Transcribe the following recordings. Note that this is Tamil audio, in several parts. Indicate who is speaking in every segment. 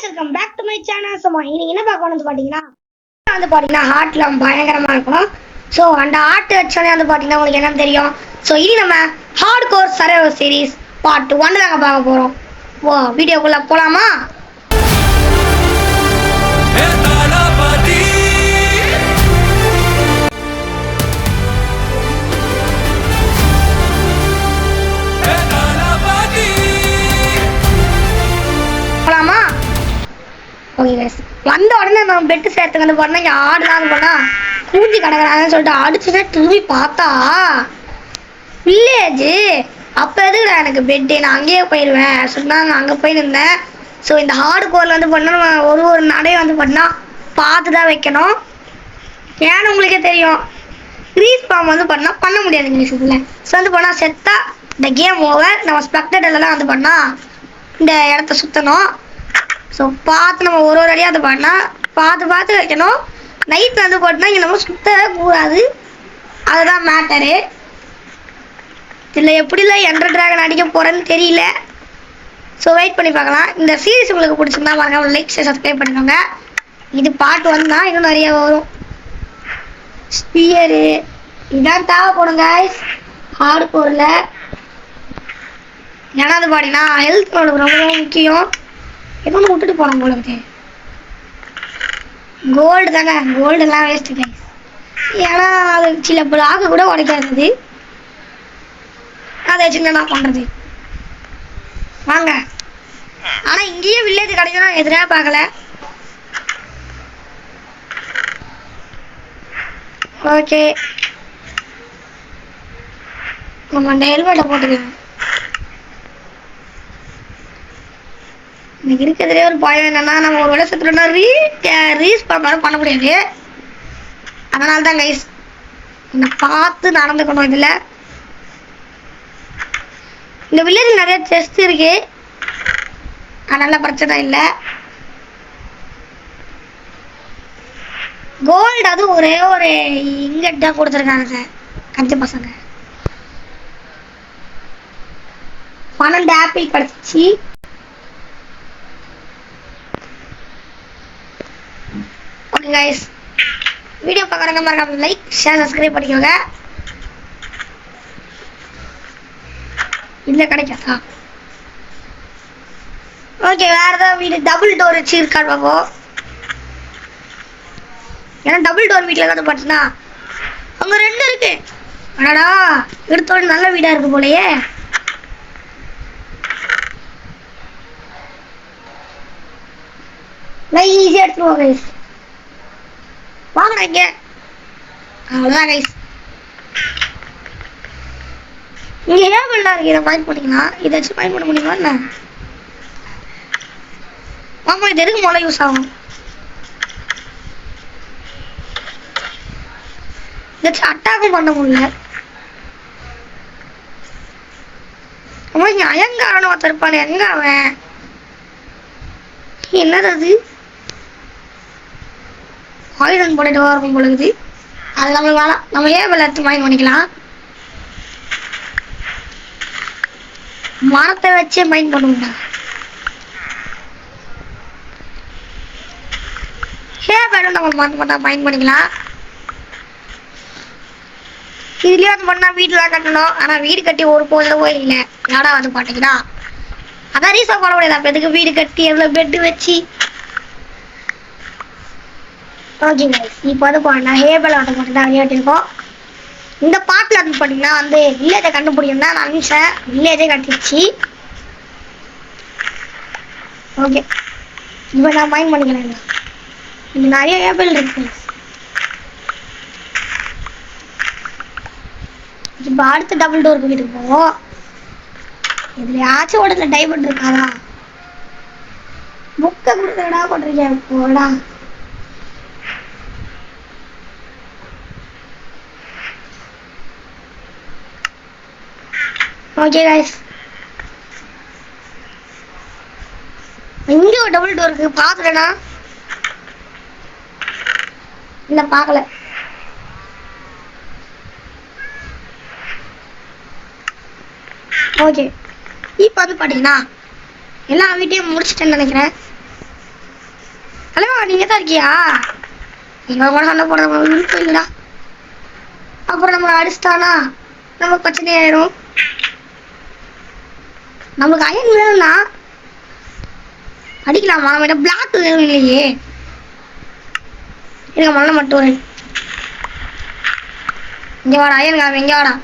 Speaker 1: Welcome back to my channel. So இன்னைக்கு என்ன பார்க்க வந்து பார்த்தீங்கன்னா ஹார்ட்லாம் பயங்கரமாக இருக்கும். ஸோ அந்த ஹார்ட் வச்சோடனே வந்து பார்த்தீங்கன்னா உங்களுக்கு என்னன்னு தெரியும். ஸோ இனி நம்ம hard core survivor series part 1 தாங்க பார்க்க போகிறோம். ஓ வீடியோக்குள்ளே போகலாமா? வந்த உடனே நம்ம பெட்டு சேர்த்துக்கு வந்து போனா இங்கே ஆடுலாம் போனா கூஞ்சி கிடக்குறாங்கன்னு சொல்லிட்டு அடிச்சுட்டு திரும்பி பார்த்தா வில்லேஜ். அப்போ எதுக்கு எனக்கு பெட்டு, நான் அங்கேயே போயிடுவேன் சொன்னாங்க. அங்கே போயிருந்தேன். ஸோ இந்த ஹார்டு கோரில் வந்து பண்ணால் நம்ம ஒரு நடையை வந்து பண்ணால் பார்த்து தான் வைக்கணும். ஏன்னு உங்களுக்கே தெரியும், ரீஸ் ஃபார்ம் வந்து பண்ணால் பண்ண முடியாது இங்கிலீஷ் இதில். ஸோ வந்து பண்ணால் செத்தா இந்த கேம் ஓவர். நம்ம ஸ்பெக்டேட்டர்லாம் வந்து பண்ணால் இந்த இடத்த சுற்றணும். ஸோ பார்த்து நம்ம ஒரு அடியாக அது பண்ணால் பார்த்து வைக்கணும். நைட்டில் வந்து போட்டோம்னா இங்கே நம்ம சுத்தவே கூடாது. அதுதான் மேட்டரு. இதில் எப்படிலாம் என்ட்ரு ட்ராகன் அடிக்க போகிறேன்னு தெரியல. ஸோ வெயிட் பண்ணி பார்க்கலாம். இந்த சீரிஸ் உங்களுக்கு பிடிச்சிருந்தா பாருங்க, லைக் சப்ஸ்கிரைப் பண்ணிக்கோங்க. இது பார்ட் 1 தான், இன்னும் நிறைய வரும். ஸ்பியரு இதான் தேவைப்படும் காய்ஸ் ஹார்டு கோரில். ஏன்னா அது பார்த்தீங்கன்னா ஹெல்த் நம்மளுக்கு ரொம்ப முக்கியம். எதுவும் விட்டுட்டு போனோம் போல இருக்கு. கோல்டு தானே, கோல்டுலாம் வேஸ்ட்டு கைஸ். ஏன்னா அது சில பிளாக்கு கூட உடைக்காது. அதை வச்சு என்ன பண்ணுறது வாங்க. ஆனால் இங்கேயே வில்லேஜ் கிடைக்கணும் எதிராக பார்க்கல. ஓகே நம்ம அந்த ஹெல்மெட்டை போட்டுக்கலாம். எனக்கு இருக்கிறதுலே ஒரு பயம் என்னன்னா, நம்ம ஒரு வருஷத்துல ரீஸ் பண்ண முடியாது. அதனால தான் கைஸ் நான் பார்த்து நடந்துக்கணும். இதில் இந்த வில்லேஜில் நிறைய செஸ்ட் இருக்கு, அதனால பிரச்சனை இல்லை. கோல்டு அது ஒரே ஒரு இங்கட் தான் கொடுத்துருக்காங்க கஞ்சி பசங்க. 12 ஆப்பிள் கிடச்சிச்சு. ஓகே கைஸ், வீடியோ பார்க்குறவங்க மறக்காம லைக் ஷேர் சப்ஸ்கிரைப் பண்ணிக்கோங்க. இல்லை கிடைக்காதா? ஓகே, வேற ஏதாவது வீடு டபுள் டோர் வச்சு இருக்கான்னு பார்ப்போம். ஏன்னா டபுள் டோர் வீட்டில் ஏதாவது பார்த்தீங்கன்னா அங்கே 2 இருக்கு. அடடா, எடுத்தோட நல்ல வீடாக இருக்கு போலயே. நான் ஈஸியாக எடுத்துருவோம் கைஸ். வாங்கடா இங்க. அவ்வளோதான் கைஸ். இங்கே ஏன் வெள்ளா இருக்கு, இதை மைண்ட் பண்ணிக்கலாம். இதை வச்சு மைண்ட் பண்ண முடியுமா என்ன? ஆமாம், இது எதுக்கு முதல்ல யூஸ் ஆகும்? இதை வச்சு அட்டாக்கும் பண்ண முடியல. அம்மா இங்கே அயங்காரன்னு ஒருத்தர் இருப்பானே, எங்க அவன்? என்னது அது? ஆயுதம் போட்டுட்டு வரும் பொழுது அது நம்மளுக்கு வேணாம். நம்ம ஏன் வெள்ளத்து வாங்கி பண்ணிக்கலாம். மரத்தை வச்சே மைண்ட் பண்ணுவோம்டா. நம்ம மைண்ட் பண்ணிக்கலாம். இதுலயே வந்து பண்ணா வீட்டுலாம் கட்டணும். ஆனா வீடு கட்டி ஒரு போதோ இல்லை. யாடா வந்து பாத்தீங்கன்னா அதான் ரீசன் பண்ண முடியாது. அப்ப எதுக்கு வீடு கட்டி எவ்வளவு பெட்டு வச்சு. ஓகே கைஸ், இப்போ வந்து போனா ஹேபல் ஆட்டம் மட்டும் தான் விளையாட்டிருக்கோம். இந்த பாட்டில் வந்து பார்த்தீங்கன்னா வந்து வில்லேஜை கண்டுபிடிக்கும் தான் நான் நினச்சேன். வில்லேஜே கட்டிடுச்சு. ஓகே, இப்போ நான் மைண்ட் பண்ணிக்கிறேன். இங்கே நிறைய ஹேபல் இருக்கு. இப்போ அடுத்த டபுள் டோருக்கு வீட்டுக்கு போவோம். இதுலையாச்சும் உடனே டைமண்ட் இருக்காதா? புக்கை கொடுத்துடா கொண்டிருக்கேன் போடா. ஓகே गाइस, இங்க ஒரு டபுள் டோர் இருக்கு. பாத்துறேனா இல்ல பார்க்கல. ஓகே, இப்போ வந்து பாத்தீங்கன்னா எல்லா வீட்டையும் முடிச்சிட்டேன்னு நினைக்கிறேன். ஹலோ நீங்க தான் இருக்கியா? எங்க கூட சண்டை போடுற இல்லடா. அப்புறம் நம்ம அடிச்சிட்டானா நம்ம பிரச்சனை ஆயிடும். நமக்கு அயன் வேணும்னா அடிக்கலாமா? நம்ம பிளாக் வேணும் இல்லையே. இருக்க மண்ணை மட்டும் இங்க வாடா அயன் காமி, இங்க வாடா.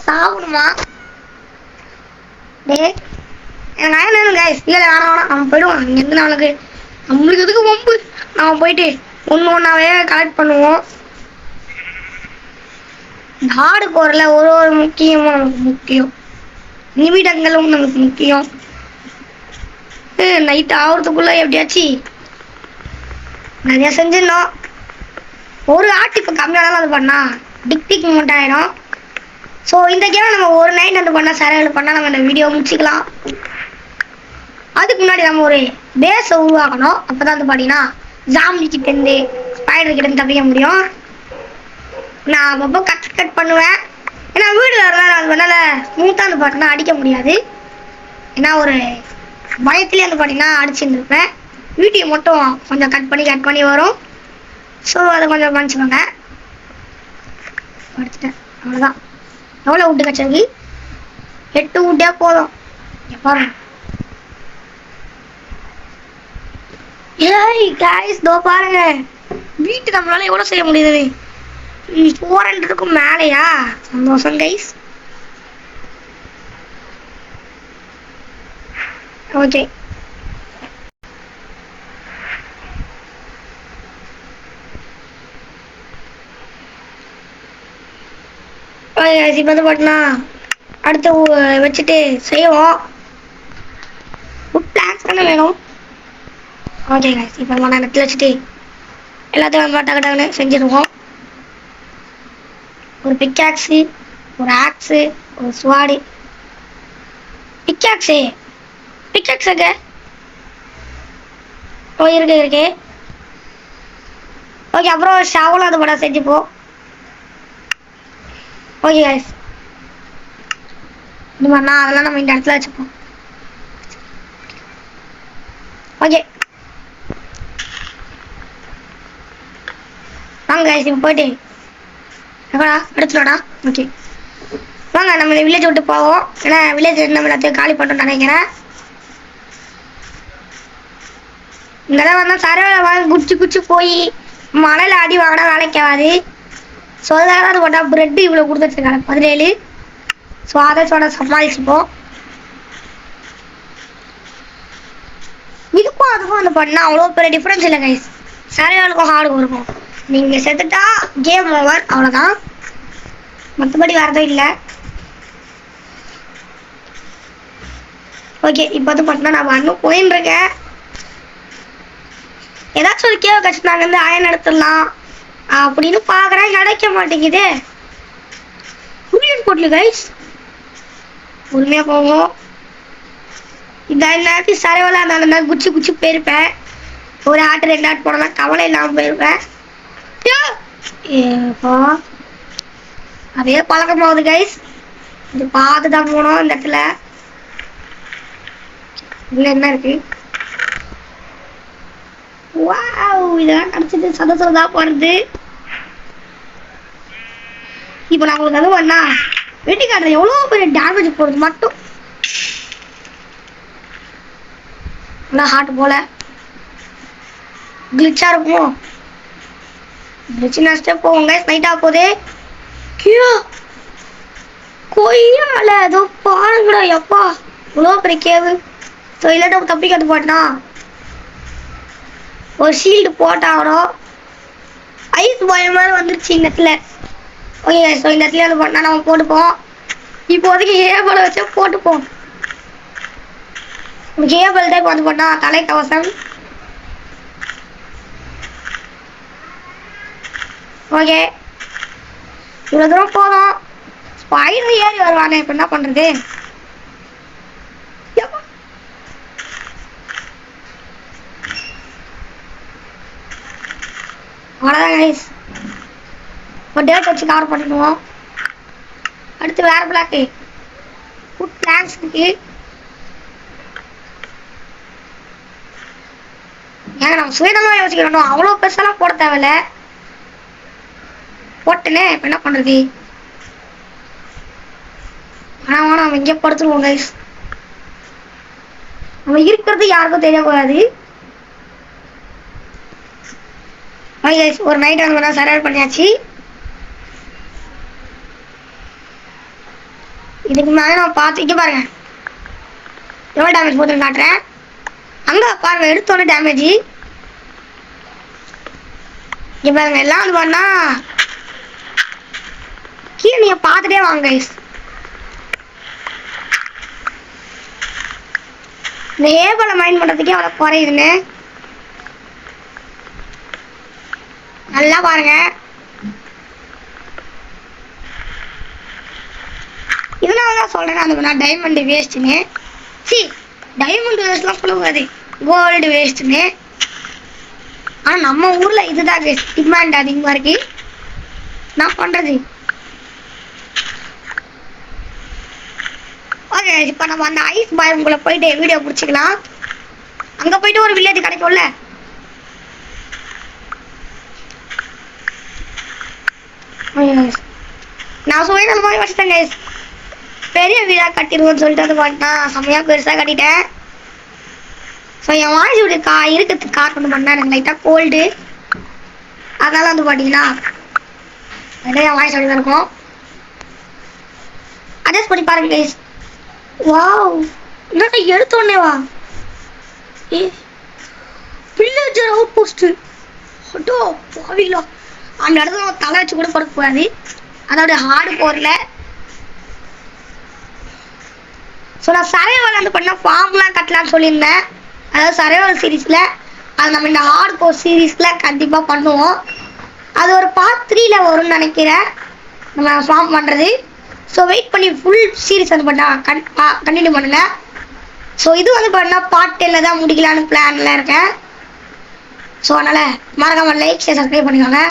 Speaker 1: சாப்பிடுமா? டே எனக்கு அயன் வேணும் கைஸ். இல்லை வேணாம் வேணாம், நம்ம போயிடுவோம் இங்கேருந்து. நம்மளுக்கு எதுக்கு வம்பு? நம்ம போயிட்டு ஒன்று ஒன்றாவே கலெக்ட் பண்ணுவோம். நாடு போறல ஒரு ஒரு முக்கியமும் நமக்கு முக்கியம், நிமிடங்களும் நமக்கு முக்கியம். நைட் ஆகிறதுக்குள்ள எப்படியாச்சும் நிறைய செஞ்சிடணும். ஒரு ஆட்டு இப்போ கம்மியானாலும் அது பண்ணா டிக் மூட்டை ஆயிடும். ஸோ இந்த கேம் நம்ம ஒரு நைட் வந்து பண்ணால் சர்வைவல் பண்ணால் நம்ம இந்த வீடியோ முடிச்சுக்கலாம். அதுக்கு முன்னாடி நம்ம ஒரு பேஸை உருவாக்கணும். அப்போ தான் வந்து பார்த்தீங்கன்னா ஜாம்பி கிட்டேருந்து ஸ்பைடர் கிட்டேருந்து தப்பிக்க முடியும். நான் அப்பப்போ கட் பண்ணுவேன். ஏன்னா வீடு வரலாம் அது பண்ணால ஸ்மூத்தாக வந்து பார்த்தீங்கன்னா அடிக்க முடியாது. ஏன்னா ஒரு பயத்துலேயே வந்து பார்த்தீங்கன்னா அடிச்சுட்டு இருப்பேன். வீடியோ மட்டும் கொஞ்சம் கட் பண்ணி வரும். ஸோ அதை கொஞ்சம் மன்னிச்சுக்கோங்க. படிச்சுட்டேன் அவ்வளோதான். எவ்வளோ விட்டு கச்சதுக்கு 8 விட்டே போதும். பாருங்க ஏய் கைஸ், தோ பாருங்க வீட்டு நம்மளால எவ்வளோ செய்ய முடியுது. 400க்கும் மேலையா? சந்தோஷம் கைஸ். ஓகே இப்போ வந்து பார்த்தீங்கன்னா அடுத்து வச்சுட்டு செய்வோம். பிளான்ஸ் தானே வேணும். ஓகே கைஸ், இப்போ நம்ம இடத்துல வச்சுட்டு எல்லாத்தையும் வந்து டக்குன்னு செஞ்சுருவோம். ஒரு பிக்காக்ஸு, ஒரு ஆக்ஸு, ஒரு ஸ்வாடு. பிக்காக்ஸு எங்க? ஓ இருக்கு. ஓகே, அப்புறம் ஷவலும் அது படம் செஞ்சுப்போம். ஓகே கைஸ், இது மாதிரினா அதெல்லாம் நம்ம இந்த இடத்துல வச்சுப்போம். ஓகே வாங்க கைஸ், இப்போ போயிட்டு எடுத்துடா. ஓகே வாங்க நம்ம இந்த வில்லேஜ் விட்டு போவோம். ஏன்னா வில்லேஜ் நம்ம எல்லாத்தையும் காலி பண்ணுறோம்னு நினைக்கிறேன். இந்த தடவை வந்தால் சரவை வாங்கி குச்சி போய் மலையில் அடி வாங்கினா வேலைக்கு ஆகாது. ஸோ அதனால அது போட்டால் ப்ரெட்டு இவ்வளோ கொடுத்து வச்சுருக்காங்க 17. ஸோ அதை சமாளிச்சுப்போம். இதுக்கும் அதுக்கும் வந்து பண்ணால் அவ்வளோ பெரிய டிஃப்ரென்ஸ் இல்லை கைஸ். சரவைகளுக்கும் ஹார்டுக்கும் இருக்கும். நீங்கள் செத்துட்டா கேம் ஓவர், அவ்வளோதான். மற்றபடி வரதும் இல்லை. ஓகே இப்போ வந்து பார்த்தீங்கன்னா நான் இன்னும் போயின்னு இருக்கேன். ஏதாச்சும் ஒரு கேவ கட்சி நாங்கள் வந்து அயன் எடுத்துடலாம் அப்படின்னு பார்க்குறேன். கிடைக்க மாட்டேங்குது. போட்ல கைஸ் உண்மையாக போவோம். இந்த நேரத்துக்கு சரவலாக இருந்தாலும் குச்சி போயிருப்பேன். ஒரு ஆட்டு 2 ஆட்டு போனதான் கவலை இல்லாமல் போயிருப்பேன். அதே பழக்கம் போகுது கைஸ். இது பார்த்து தான் போனோம். இந்த இடத்துல இதுல என்ன இருக்கு? வாவ், இதெல்லாம் கிடைச்சது சந்தோஷம் தான் போறது. இப்போ நான் உங்களுக்கு அது பண்ணா வெட்டிக்காரர் எவ்வளோ பெரிய டேமேஜ் போடுறது மட்டும் நல்லா ஹார்ட் போல கிளிச்சா இருக்குமோ. கிளிச்சு நஷ்டே போவோங்க. நைட்டா போதே கொய்யால ஏதோ பாருங்கடா. எப்பா இவ்வளோ பெரிய கேவு. ஸோ இல்லாட்ட தப்பிக்கிறது போட்டா ஒரு ஷீல்டு போட்டாகணும். ஐஸ் பாய் மாதிரி வந்துருச்சு இந்த இடத்துல. ஓகே ஸோ இந்த இடத்துல வந்து பண்ணால் நம்ம போட்டுப்போம். இப்போதைக்கு ஏபலை வச்சு போட்டுப்போம். ஏபல் டைப் வந்து பண்ணால் தலைக்கவசம். ஓகே இவ்வளோ தூரம் போதும். ஸ்பைடர் ஏறி வருவானே, இப்போ என்ன பண்ணுறது? அவ்வளோதான் கைஸ். இப்போ டேட் வச்சு கவர் பண்ணிடுவோம். அடுத்து வேற பிளாக்கு ஃபுட் பிளான்ஸ் இருக்கு. ஏங்க நம்ம சுயநலமாக யோசிக்கிறோம், அவ்வளோ பெருசாலாம் போட தேவையில்ல. போட்டுனே இப்போ என்ன பண்ணுறது? ஆனால் நம்ம இங்கே படுத்துருவோம் கைஸ். நம்ம இருக்கிறது யாருக்கும் தெரியக்கூடாது. ஒரு நைட் வந்து சர்வை பண்ணியாச்சு. இதுக்கு மேலே நம்ம பார்த்துக்க பாருங்க எவ்வளோ டேமேஜ் போட்டு காட்டுறேன். அங்கே பாருங்க எடுத்தோன்னே டேமேஜ். இங்கே பாருங்க எல்லாம் வந்து பண்ணா கீழே நீங்கள் பார்த்துட்டே வாங்க கைஸ். இந்த ஏபலை மைண்ட் பண்ணுறதுக்கே அவ்வளோ குறையுதுன்னு நல்லா பாருங்க. இதனால தான் சொல்கிறேன் அந்த டைமண்ட் வேஸ்ட்டுன்னு. டைமண்ட் வேஸ்ட்லாம் சொல்லக்கூடாது, கோல்டு வேஸ்ட்டுன்னு. ஆனால் நம்ம ஊரில் இதுதான் வேஸ்ட், டிமாண்ட் அதிகமாக இருக்கு. நான் பண்ணுறது ஓகே. இப்போ நம்ம அந்த ஐஸ் பயம்குள்ளே போயிட்டு வீடியோ பிடிச்சிக்கலாம். அங்கே போயிட்டு ஒரு வில்லேஜ் கிடைக்கும்ல, நான் சொல்லி அந்த மாதிரி வச்சுட்டேன் கைஸ். பெரிய வீடாக கட்டிடுவோம்னு சொல்லிட்டு வந்து பார்த்தா செம்மையாக பெருசாக கட்டிட்டேன். ஸோ என் வாய்ஸ் இப்படி இருக்கிறதுக்கு காரணம் பண்ணேன், எனக்கு லைட்டாக கோல்டு. அதனால வந்து பார்த்தீங்கன்னா என் வாய்ஸ் அப்படி தான் இருக்கும். அட்ஜஸ்ட் பண்ணி பாருங்க கைஸ். வாவ், என்னடா எடுத்தோடனே வா வில்லேஜர் அவுட் போஸ்ட்டு. அட்டோ பாவிங்களா, அந்த இடத்துல நம்ம தலை வச்சு கூட படுக்கக்கூடாது. அதோட ஹார்டு போரில் ஸோ நான் சர்வைவல் வந்து பண்ணால் ஃபார்ம்லாம் கட்டலான்னு சொல்லியிருந்தேன். அதாவது சர்வைவல் சீரீஸில் அது நம்ம இந்த ஹார்டு கோர் சீரீஸில் கண்டிப்பாக பண்ணுவோம். அது ஒரு பார்ட் 3ல் வரும்னு நினைக்கிறேன் நம்ம ஃபார்ம் பண்ணுறது. ஸோ வெயிட் பண்ணி ஃபுல் சீரீஸ் வந்து பண்ணால் கண்டினியூ பண்ணல. ஸோ இது வந்து பண்ணால் பார்ட் 10ல் தான் முடிக்கலான்னு பிளானில் இருக்கேன். ஸோ அதனால் மறக்காமல் லைக் ஷேர் சப்ஸ்கிரைப் பண்ணிக்கோங்க.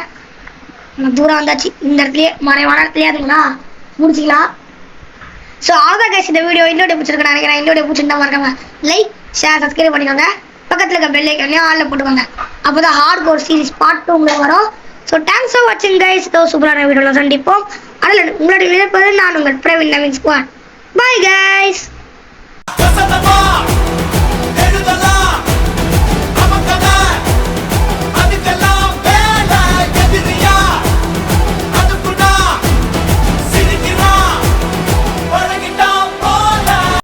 Speaker 1: தூரம் வந்தாச்சு, இந்த இடத்துலயே மறைவான இடத்துலயே அதுங்களா முடிச்சிக்கலாம். ஸோ அவ்வளோதான் கைஸ், இந்த வீடியோ இன்னொரு பிடிச்சிருக்கேன் நினைக்கிறேன். இன்னொரு பிடிச்சிருந்தா மறக்காம லைக் ஷேர் சப்ஸ்கிரைப் பண்ணிக்கோங்க. பக்கத்தில் இருக்க பெல் ஐக்கானையும் ஆளில் போட்டுக்கோங்க. அப்போ தான் ஹார்ட் கோர் சீரிஸ் பார்ட் 2 உங்களுக்கு வரும். ஸோ தேங்க்ஸ் ஃபார் வாட்சிங் கைஸ். சூப்பரான வீடியோவில் சந்திப்போம். அதில் உங்களுடைய விருப்பது நான் உங்கள் Praveen Naveen squad. Bye guys.